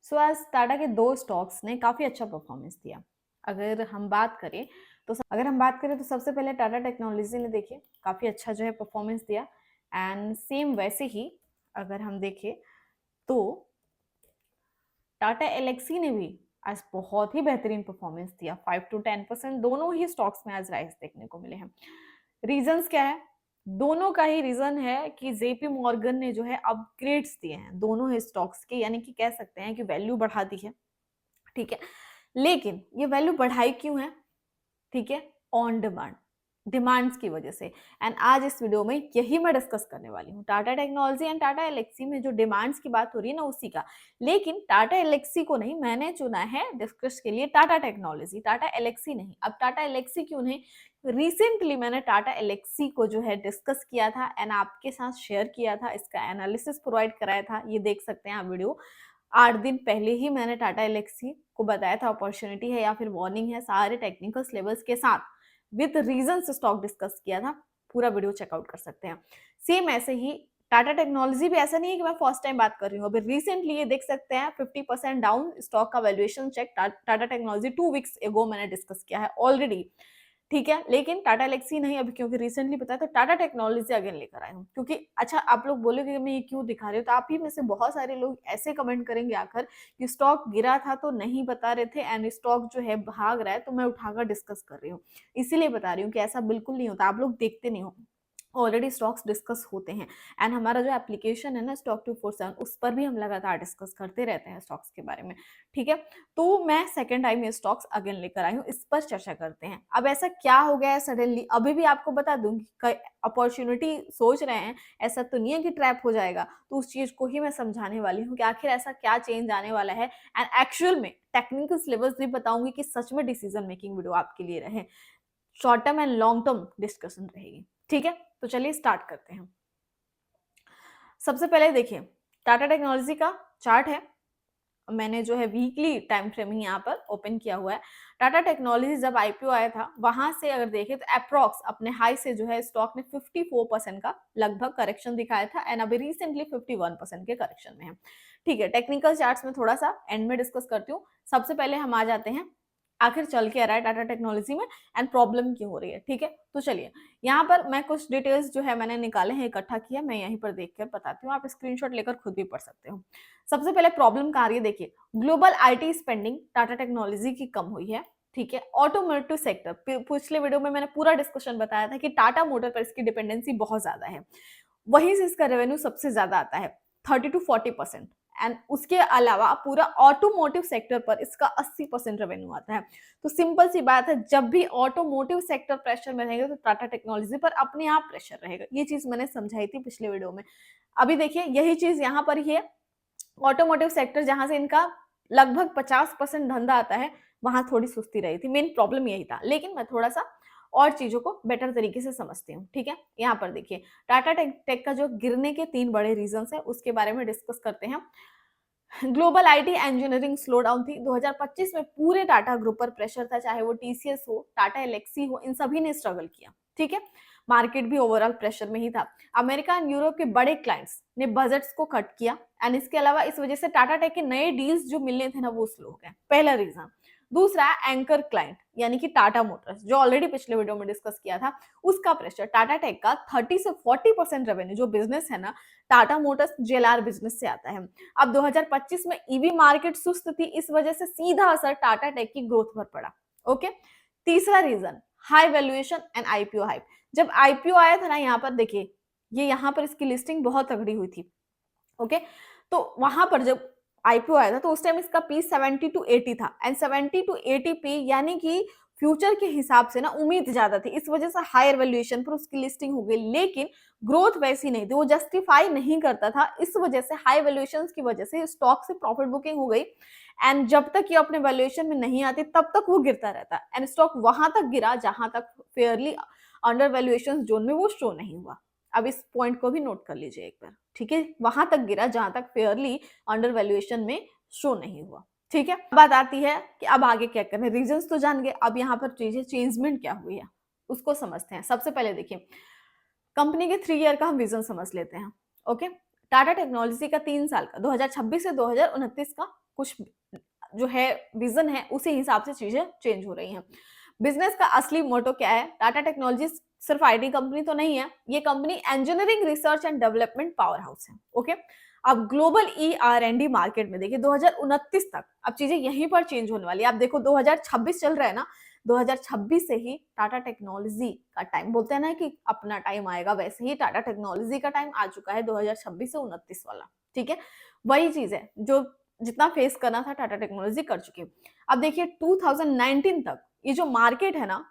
सो आज टाटा के दो स्टॉक्स ने काफ़ी अच्छा परफॉर्मेंस दिया। अगर हम बात करें तो सबसे पहले टाटा टेक्नोलॉजी ने देखिए काफ़ी अच्छा जो है परफॉर्मेंस दिया। एंड सेम वैसे ही अगर हम देखें तो टाटा एलेक्सी ने भी आज बहुत ही बेहतरीन परफॉर्मेंस दिया। 5 to 10% दोनों ही स्टॉक्स में आज राइज देखने को मिले हैं। रीजंस क्या है? दोनों का ही रीजन है कि जेपी मॉर्गन ने जो है अपग्रेड्स दिए हैं दोनों ही स्टॉक्स के, यानी कि कह सकते हैं कि वैल्यू बढ़ा दी है। ठीक है, लेकिन ये वैल्यू बढ़ाई क्यों है? ठीक है, ऑन डिमांड, डिमांड्स की वजह से। एंड आज इस वीडियो में यही मैं डिस्कस करने वाली हूँ, टाटा टेक्नोलॉजी एंड टाटा एलेक्सी में जो डिमांड्स की बात हो रही है ना उसी का। लेकिन टाटा एलेक्सी को नहीं, मैंने चुना है डिस्कस के लिए टाटा टेक्नोलॉजी, टाटा एलेक्सी नहीं। अब टाटा एलेक्सी क्यों नहीं? रिसेंटली मैंने टाटा एलेक्सी को जो है डिस्कस किया था एंड आपके साथ शेयर किया था, इसका एनालिसिस प्रोवाइड कराया था, ये देख सकते हैं आप वीडियो। 8 दिन पहले ही मैंने टाटा एलेक्सी को बताया था अपॉर्चुनिटी है या फिर वार्निंग है, सारे टेक्निकल लेवल्स के साथ विद रीजंस स्टॉक डिस्कस किया था। पूरा वीडियो चेकआउट कर सकते हैं। सेम ऐसे ही टाटा टेक्नोलॉजी भी, ऐसा नहीं है कि मैं फर्स्ट टाइम बात कर रही हूँ, अभी रिसेंटली ये देख सकते हैं 50% डाउन स्टॉक का valuation check Tata technology 2 weeks ago मैंने डिस्कस किया है ऑलरेडी। ठीक है, लेकिन टाटा एलेक्सी नहीं, अभी क्योंकि रिसेंटली बताया तो टाटा टेक्नोलॉजी अगेन लेकर आए हूँ। क्योंकि अच्छा, आप लोग बोलोगे कि मैं ये क्यों दिखा रही हूँ, तो आप ही में से बहुत सारे लोग ऐसे कमेंट करेंगे आकर कि स्टॉक गिरा था तो नहीं बता रहे थे एंड स्टॉक जो है भाग रहा है तो मैं उठाकर डिस्कस कर रही हूँ। इसीलिए बता रही हूँ कि ऐसा बिल्कुल नहीं होता, आप लोग देखते नहीं हो, ऑलरेडी स्टॉक्स डिस्कस होते हैं। एंड हमारा जो एप्लीकेशन है ना स्टॉक 247, उस पर भी हम लगातार डिस्कस करते रहते हैं स्टॉक्स के बारे में। ठीक है, तो मैं सेकेंड टाइम ये स्टॉक्स अगेन लेकर आई हूँ, इस पर चर्चा करते हैं। अब ऐसा क्या हो गया है सडनली, अभी भी आपको बता दूं कि अपॉर्चुनिटी सोच रहे हैं, ऐसा तो नहीं है कि ट्रैप हो जाएगा, तो उस चीज को ही मैं समझाने वाली हूँ कि आखिर ऐसा क्या चेंज आने वाला है। एंड एक्चुअल में टेक्निकल सिलेबस भी बताऊंगी कि सच में डिसीजन मेकिंग वीडियो आपके लिए रहे, short term and long term discussion रहेगी। ठीक है, तो चलिए स्टार्ट करते हैं। सबसे पहले देखिए टाटा टेक्नोलॉजी का चार्ट है, मैंने जो है वीकली टाइम फ्रेम ही यहाँ पर ओपन किया हुआ है। टाटा टेक्नोलॉजी जब आईपीओ आया था वहां से अगर देखें तो अप्रॉक्स अपने हाई से जो है स्टॉक ने 54% का लगभग करेक्शन दिखाया था एंड अभी रिसेंटली 51% के करेक्शन में है। ठीक है, टेक्निकल चार्ट्स में थोड़ा सा एंड में डिस्कस करती हूँ। सबसे पहले हम आ जाते हैं आखिर चल के आ रहा है टाटा टेक्नोलॉजी में एंड प्रॉब्लम क्यों हो रही है। ठीक है, तो चलिए यहाँ पर मैं कुछ डिटेल्स जो है मैंने निकाले हैं, इकट्ठा किया, मैं यहीं पर देखकर बताती हूँ, आप स्क्रीनशॉट लेकर खुद भी पढ़ सकते हो। सबसे पहले प्रॉब्लम कहाँ आ रही है, देखिए global IT spending Tata technology की कम हुई है। ठीक है, ऑटोमोटिव सेक्टर, पिछले वीडियो में मैंने पूरा डिस्कशन बताया था कि टाटा मोटर पर इसकी डिपेंडेंसी बहुत ज्यादा है, वहीं से इसका रेवेन्यू सबसे ज्यादा आता है 30 to 40%। एंड उसके अलावा पूरा ऑटोमोटिव सेक्टर पर इसका 80% रेवेन्यू आता है। तो सिंपल सी बात है, जब भी ऑटोमोटिव सेक्टर प्रेशर में रहेगा तो टाटा टेक्नोलॉजी पर अपने आप प्रेशर रहेगा। ये चीज मैंने समझाई थी पिछले वीडियो में। अभी देखिए यही चीज यहाँ पर ही है, ऑटोमोटिव सेक्टर जहां से इनका लगभग 50% धंधा आता है, वहां थोड़ी सुस्ती रही थी, मेन प्रॉब्लम यही था। लेकिन मैं थोड़ा सा और चीजों को बेटर तरीके से समझती हूँ। ठीक है, यहाँ पर देखिए टाटा टेक का जो गिरने के 3 बड़े रीजन है उसके बारे में डिस्कस करते हैं। Global IT engineering slow down थी 2025 में, पूरे टाटा ग्रुप पर प्रेशर था, चाहे वो टीसीएस हो, टाटा एलेक्सी हो, इन सभी ने स्ट्रगल किया। ठीक है, मार्केट भी ओवरऑल प्रेशर में ही था। अमेरिका एंड यूरोप के बड़े क्लाइंट्स ने बजट्स को कट किया एंड इसके अलावा इस वजह से टाटा टेक के नए डील्स जो मिलने थे ना वो स्लो हो गए, पहला रीजन। दूसरा एंकर क्लाइंट यानी कि टाटा मोटर्स, जो ऑलरेडी पिछले वीडियो में डिस्कस किया था, उसका प्रेशर। टाटा टेक का 30 से 40% रेवेन्यू जो बिजनेस है ना टाटा मोटर्स जेएलआर बिजनेस से आता है। अब 2025 में ईवी मार्केट सुस्त थी, इस वजह से सीधा असर टाटा टेक की ग्रोथ पर पड़ा। ओके, तीसरा reason high valuation and IPO hype. जब आईपीओ आया था ना, यहाँ पर देखिए ये यहाँ पर इसकी लिस्टिंग बहुत तगड़ी हुई थी। ओके, तो वहां पर जब आईपीओ आया था तो उस टाइम इसका पी 70 to 80 था एंड 70 to 80 पी यानी कि फ्यूचर के हिसाब से ना उम्मीद ज्यादा थी, इस वजह से हायर वैल्यूएशन पर उसकी लिस्टिंग हो गई। लेकिन ग्रोथ वैसी नहीं थी, वो जस्टिफाई नहीं करता था, इस वजह से हाई वैल्यूएशन की वजह से स्टॉक से प्रॉफिट बुकिंग हो गई एंड जब तक ये अपने वैल्यूएशन में नहीं आती तब तक वो गिरता रहता एंड स्टॉक वहां तक गिरा जहां तक फेयरली अंडर वैल्यूएशन जोन में वो शो नहीं हुआ। अब इस पॉइंट को भी नोट कर लीजिए एक बार। ठीक है, वहां तक गिरा जहां तक फेयरली अंडर वैल्यूएशन में शो नहीं हुआ। ठीक है, बात आती है कि अब आगे क्या करना है। रीजंस तो जान गए, अब यहाँ पर चीजें चेंजमेंट क्या हुई है उसको समझते हैं। सबसे पहले देखिए कंपनी के 3 ईयर का हम विजन समझ लेते हैं। ओके, टाटा टेक्नोलॉजी का 3 साल का 2026 से 2029 का कुछ जो है विजन है उसी हिसाब से चीजें चेंज हो रही हैं। बिजनेस का असली मोटो क्या है? टाटा टेक्नोलॉजी सिर्फ आईटी कंपनी तो नहीं है, ये company engineering research and development power house है। ओके, अब ग्लोबल ER&D मार्केट में देखिए 2029 तक अब चीजें यहीं पर चेंज होने वाली है। आप देखो 2026 चल रहा है ना, 2026 से ही टाटा टेक्नोलॉजी का टाइम, बोलते हैं ना कि अपना टाइम आएगा, वैसे ही टाटा टेक्नोलॉजी का टाइम आ चुका है 2026 से 29 वाला। ठीक है, वही चीज है जो जितना फेस करना था टाटा टेक्नोलॉजी कर चुकी है। अब देखिए 2019 तक ये जो मार्केट है ना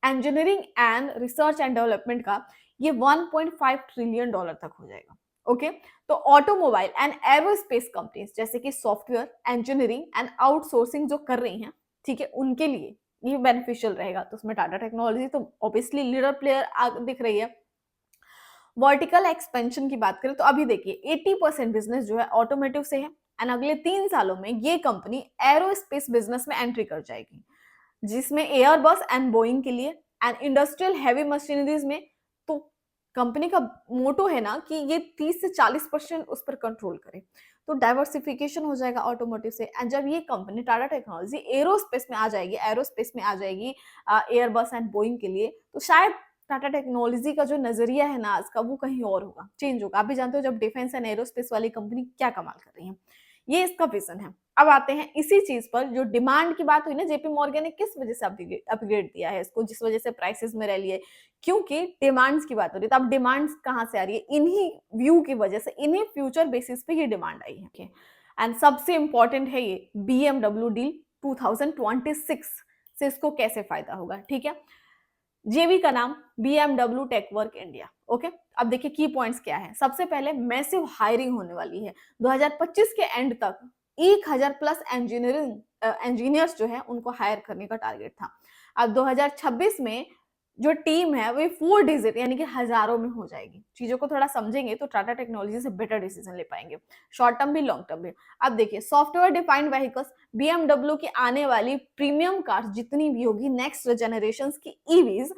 engineering and research and development का, ये 1.5 ट्रिलियन डॉलर तक हो जाएगा। ओके, तो ऑटोमोबाइल एंड एरोस्पेस कंपनीज जैसे कि सॉफ्टवेयर इंजीनियरिंग एंड आउटसोर्सिंग जो कर रही हैं, ठीक है, उनके लिए ये बेनिफिशियल रहेगा। तो उसमें टाटा टेक्नोलॉजी तो ऑब्वियसली लीडर प्लेयर दिख रही है। वर्टिकल एक्सपेंशन की बात करें तो अभी देखिए 80% बिजनेस जो है ऑटोमोटिव से है, एंड अगले 3 सालों में ये कंपनी एरोस्पेस बिजनेस में एंट्री कर जाएगी, जिसमें एयरबस एंड बोइंग के लिए एंड इंडस्ट्रियल हैवी मशीनरीज में। तो कंपनी का मोटो है ना कि ये 30 से 40% उस पर कंट्रोल करे, तो डाइवर्सिफिकेशन हो जाएगा ऑटोमोटिव से। एंड जब ये कंपनी टाटा टेक्नोलॉजी एरोस्पेस में आ जाएगी, एयरबस एंड बोइंग के लिए, तो शायद टाटा टेक्नोलॉजी का जो नजरिया है ना आज का, वो कहीं और होगा, चेंज होगा। आप भी जानते हो जब डिफेंस एंड एरोस्पेस वाली कंपनी क्या कमाल कर रही है। ये इसका विजन है। अब आते हैं इसी चीज पर, जो डिमांड की बात हुई ना, जेपी मॉर्गन ने किस वजह से अपग्रेड दिया है इसको, जिस वजह से प्राइसेस में रैली है, क्योंकि डिमांड्स की बात हो रही है। तो अब डिमांड्स कहां से आ रही है? इन्हीं व्यू की वजह से, इन्हीं फ्यूचर बेसिस पे ये डिमांड आई है। एंड सबसे इंपॉर्टेंट है ये BMW डील 2026 से इसको कैसे फायदा होगा। ठीक है, जेवी का नाम BMW टेकवर्क इंडिया। ओके, अब देखिए की पॉइंट्स क्या है। सबसे पहले मैसिव हायरिंग होने वाली है 2025 के एंड तक। 1000 प्लस इंजीनियर्स जो है उनको हायर करने का टारगेट था। अब 2026 में जो टीम है वो 4 डिजिट यानी कि हजारों में हो जाएगी। चीजों को थोड़ा समझेंगे तो टाटा टेक्नोलॉजी से बेटर डिसीजन ले पाएंगे, शॉर्ट टर्म भी लॉन्ग टर्म भी। अब देखिए सॉफ्टवेयर डिफाइंड व्हीकल्स, BMW की आने वाली प्रीमियम कार्स जितनी भी होगी नेक्स्ट जनरेशन की ईवीज,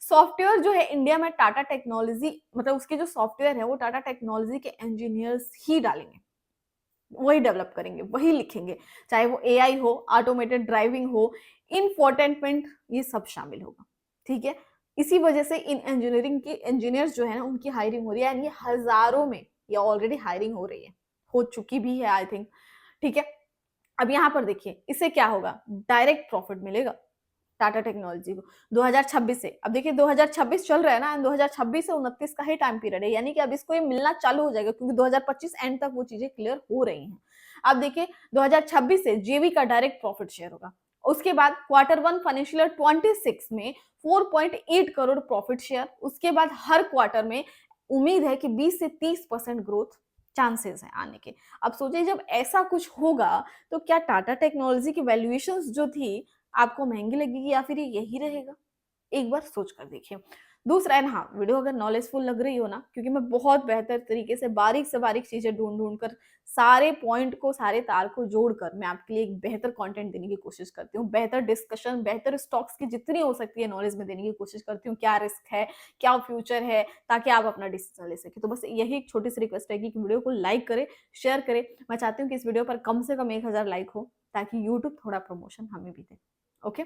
सॉफ्टवेयर जो है इंडिया में टाटा टेक्नोलॉजी, मतलब उसके जो सॉफ्टवेयर है वो टाटा टेक्नोलॉजी के इंजीनियर्स ही डालेंगे, वही डेवलप करेंगे, वही लिखेंगे। चाहे वो AI हो, ऑटोमेटेड ड्राइविंग हो, इंफोटेनमेंट, ये सब शामिल होगा। ठीक है, इसी वजह से इन इंजीनियरिंग की इंजीनियर्स जो है ना उनकी हायरिंग हो रही है, ये हजारों में ये ऑलरेडी हायरिंग हो रही है, हो चुकी भी है आई थिंक। ठीक है, अब यहाँ पर देखिए इससे क्या होगा, डायरेक्ट प्रॉफिट मिलेगा टाटा टेक्नोलॉजी को 2026 से। अब देखिए 2026 चल रहा है ना, 2026 से 29 का ही टाइम पीरियड है, यानी कि अब इसको ये मिलना चालू हो जाएगा, क्योंकि 2025 एंड तक वो चीजें क्लियर हो रही हैं। अब देखिए 2026 से जेवी का डायरेक्ट प्रॉफिट शेयर होगा। उसके बाद Q1 फाइनेंशियल ईयर 26 में 4.8 करोड़ प्रॉफिट शेयर। उसके बाद हर क्वार्टर में उम्मीद है कि 20 से 30% ग्रोथ चांसेस है आने के। अब सोचिए जब ऐसा कुछ होगा तो क्या टाटा टेक्नोलॉजी की वैल्यूएशंस जो थी आपको महंगी लगेगी या फिर ये यही रहेगा? एक बार सोच कर देखिए। दूसरा एंड हाँ, वीडियो अगर नॉलेजफुल लग रही हो ना, क्योंकि मैं बहुत बेहतर तरीके से बारीक से बारीक चीजें ढूंढ कर, सारे पॉइंट को, सारे तार को जोड़कर मैं आपके लिए एक बेहतर कंटेंट देने की कोशिश करती हूँ। बेहतर डिस्कशन, बेहतर स्टॉक्स की जितनी हो सकती है नॉलेज में देने की कोशिश करती हूँ। क्या रिस्क है, क्या फ्यूचर है, ताकि आप अपना डिसीजन ले सके। तो बस यही एक छोटी सी रिक्वेस्ट है कि वीडियो को लाइक करें, शेयर करें। मैं चाहती हूँ कि इस वीडियो पर कम से कम 1000 लाइक हो, ताकि यूट्यूब थोड़ा प्रमोशन हमें भी दे। ओके,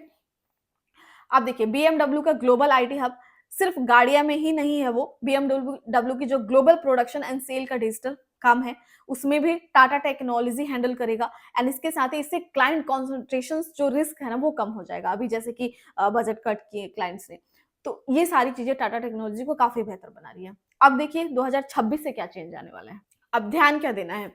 अब देखिए BMW का ग्लोबल IT हब सिर्फ गाड़ियां में ही नहीं है, वो BMW की जो ग्लोबल प्रोडक्शन एंड सेल का डिजिटल काम है उसमें भी टाटा टेक्नोलॉजी हैंडल करेगा। एंड इसके साथ ही इससे क्लाइंट कॉन्सेंट्रेशन जो रिस्क है ना वो कम हो जाएगा, अभी जैसे कि बजट कट किए क्लाइंट्स ने। तो ये सारी चीजें टाटा टेक्नोलॉजी को काफी बेहतर बना रही है। अब देखिए 2026 से क्या चेंज आने वाला है। अब ध्यान क्या देना है,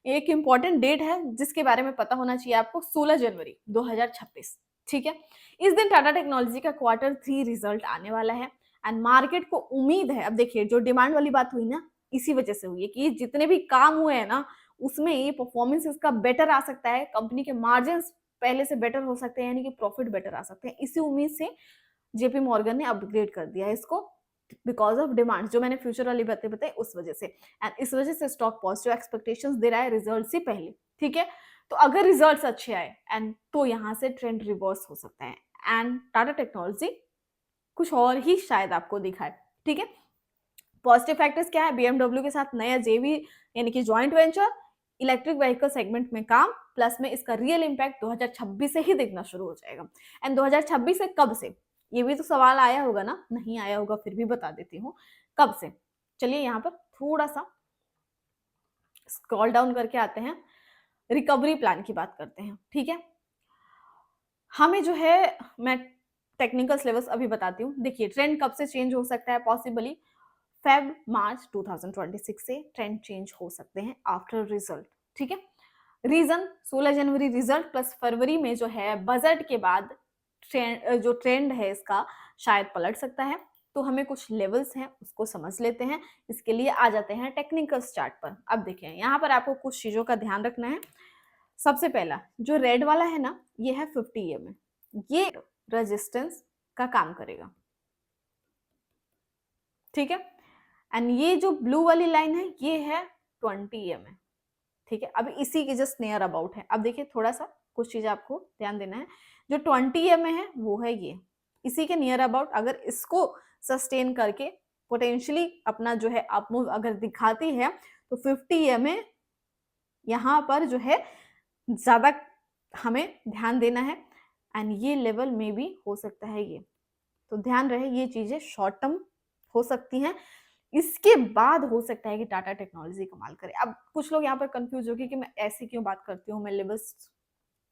एक इंपॉर्टेंट डेट है जिसके बारे में पता होना चाहिए आपको, 16 जनवरी 2026। ठीक है, इस दिन टाटा टेक्नोलॉजी का Q3 रिजल्ट आने वाला है। एंड मार्केट को उम्मीद है, अब देखिए जो डिमांड वाली बात हुई ना, इसी वजह से हुई है कि जितने भी काम हुए हैं ना उसमें ये परफॉर्मेंस इसका बेटर आ सकता है, कंपनी के मार्जिन पहले से बेटर हो सकते हैं, यानी कि प्रॉफिट बेटर आ सकते हैं। इसी उम्मीद से जेपी मॉर्गन ने अपग्रेड कर दिया है इसको, बिकॉज ऑफ डिमांड जो मैंने फ्यूचर वाली बातें बताई उस वजह से। एंड इस वजह से स्टॉक पॉजिटिव एक्सपेक्टेशंस दे रहा है रिजल्ट से पहले। ठीक है, तो अगर रिजल्ट्स अच्छे आए एंड तो यहाँ से ट्रेंड रिवर्स हो सकता है एंड टाटा टेक्नोलॉजी कुछ और ही शायद आपको दिखाए। ठीक है, पॉजिटिव फैक्टर्स क्या है, BMW के साथ नया जेवी यानी कि joint venture, electric vehicle segment में काम, प्लस में इसका रियल इम्पैक्ट 2026 से ही दिखना शुरू हो जाएगा। एंड 2026 से कब से, ये भी तो सवाल आया होगा ना, नहीं आया होगा फिर भी बता देती हूँ कब से। चलिए यहाँ पर थोड़ा सा स्क्रॉल डाउन करके आते हैं, रिकवरी प्लान की बात करते हैं, ठीक है। हमें जो है, मैं टेक्निकल सिलेबस अभी बताती हूँ। देखिए ट्रेंड कब से चेंज हो सकता है, पॉसिबली फेब मार्च 2026 से ट्रेंड चेंज हो सकते हैं आफ्टर रिजल्ट, ठीक है। रीजन 16 जनवरी रिजल्ट प्लस फरवरी में जो है बजट के बाद जो ट्रेंड है इसका शायद पलट सकता है। तो हमें कुछ लेवल्स हैं उसको समझ लेते हैं। इसके लिए आ जाते हैं टेक्निकल चार्ट पर। अब देखिए यहाँ पर आपको कुछ चीजों का ध्यान रखना है। सबसे पहला जो रेड वाला है ना, ये है 50 EMA, ये रेजिस्टेंस का काम करेगा, ठीक है। एंड ये जो ब्लू वाली लाइन है ये है 20 EMA, ठीक है। अब इसी के जस्ट नियर अबाउट है। अब देखिए थोड़ा सा कुछ चीज आपको ध्यान देना है। जो 20 EMA है वो है ये, इसी के नियर अबाउट अगर इसको सस्टेन करके पोटेंशियली अपना जो है अप मूव अगर दिखाती है तो 50 EMA यहाँ पर जो है ज्यादा हमें ध्यान देना है। एंड ये लेवल में भी हो सकता है ये, तो ध्यान रहे ये चीजें शॉर्ट टर्म हो सकती हैं। इसके बाद हो सकता है कि टाटा टेक्नोलॉजी कमाल करे। अब कुछ लोग यहाँ पर कंफ्यूज होगी कि मैं ऐसी क्यों बात करती हूँ, मैं लेवल्स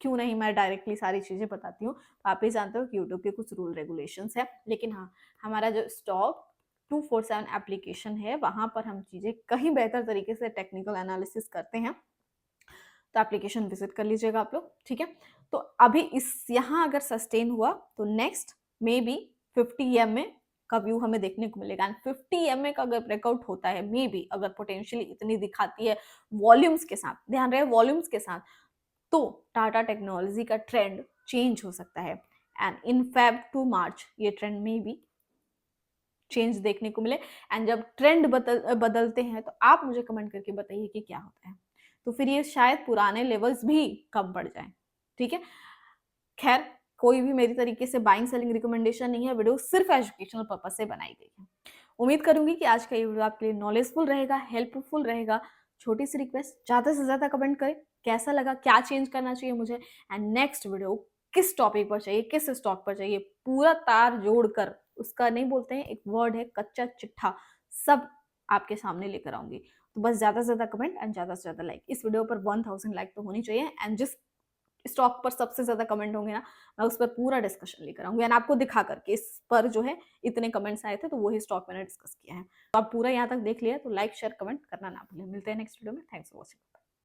क्यों नहीं मैं डायरेक्टली सारी चीजें बताती हूँ। तो आप ही जानते हो कि यूट्यूब के कुछ रूल रेगुलेशंस है, लेकिन हाँ हमारा जो स्टॉक 247 एप्लीकेशन है वहां पर हम चीजें कहीं बेहतर तरीके से टेक्निकल एनालिसिस करते हैं, तो एप्लीकेशन विजिट कर लीजिएगा आप लोग, ठीक है। तो अभी इस यहाँ अगर सस्टेन हुआ तो नेक्स्ट मे बी 50 EMA का व्यू हमें देखने को मिलेगा। एंड 50 EMA का अगर ब्रेकआउट होता है, मे बी अगर पोटेंशियली इतनी दिखाती है वॉल्यूम्स के साथ, ध्यान रहे वॉल्यूम्स के साथ, तो टाटा टेक्नोलॉजी का ट्रेंड चेंज हो सकता है। एंड इन फेब टू मार्च ये ट्रेंड में भी चेंज देखने को मिले। एंड जब ट्रेंड बदलते हैं तो आप मुझे कमेंट करके बताइए कि क्या होता है, तो फिर ये शायद पुराने लेवल्स भी कम पड़ जाएं, ठीक है। खैर कोई भी मेरी तरीके से बाइंग सेलिंग रिकमेंडेशन नहीं है, वीडियो सिर्फ एजुकेशनल पर्पज से बनाई गई है। उम्मीद करूंगी कि आज का ये वीडियो आपके लिए नॉलेजफुल रहेगा, हेल्पफुल रहेगा। छोटी सी रिक्वेस्ट, ज्यादा से ज्यादा कमेंट करें कैसा लगा, क्या चेंज करना चाहिए मुझे, एंड नेक्स्ट वीडियो किस टॉपिक पर चाहिए, किस स्टॉक पर चाहिए, पूरा तार जोड़कर, उसका नहीं बोलते हैं एक वर्ड है कच्चा चिट्ठा, सब आपके सामने लेकर आऊंगी। तो बस ज्यादा से ज्यादा कमेंट एंड ज्यादा से ज्यादा लाइक। इस वीडियो पर 1000 लाइक तो होनी चाहिए। एंड जिस स्टॉक पर सबसे ज्यादा कमेंट होंगे ना, मैं उस पर पूरा डिस्कशन लेकर आऊंगी एंड आपको दिखा करके इस पर जो है इतने कमेंट्स आए थे तो वही स्टॉक मैंने डिस्कस किया है। तो आप पूरा यहाँ तक देख लिया तो लाइक शेयर कमेंट करना ना भूलें। मिलते हैं नेक्स्ट वीडियो में। Thanks for watching.